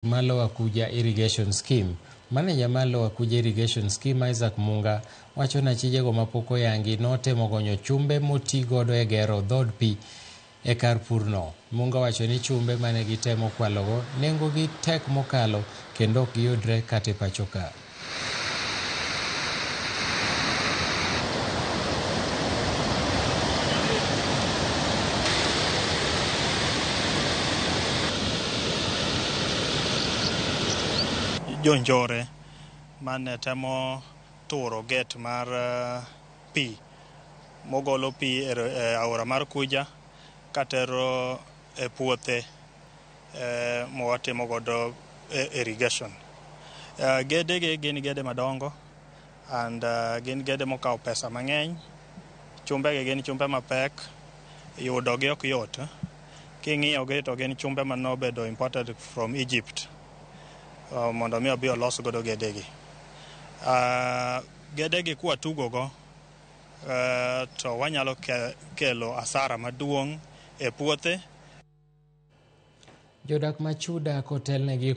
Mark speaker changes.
Speaker 1: Malo Akuja Irrigation Scheme. Maneja Malo Akuja Irrigation Scheme Isaac Munga wacho na chijego mapok oyangi notemo gonyo chumbe moti godo e gero dhod pi e kar purno. Munga wacho ni chumbe mane gitemo kwalogo nengogi tek mokalo kendo ok giyudre kata e pacho ka.
Speaker 2: Jonjore mane temo turo get mar pi mogolo pi e aora mar Kuja katero e puothe mowatimo godo irrigation. Gedege gin gede madongo and gin gede mokawo pesa mang'eny. Chumbege gin chumbe mapek, yudogi ok yot. King'iyogi to gin chumbe manobedo imported from Egypt. Mondo mi obi olos godo gedegi. Gedegi kwa tugogo to wanyalo kelo asara maduong' e puothe.
Speaker 1: Jodak machuda kotelnegi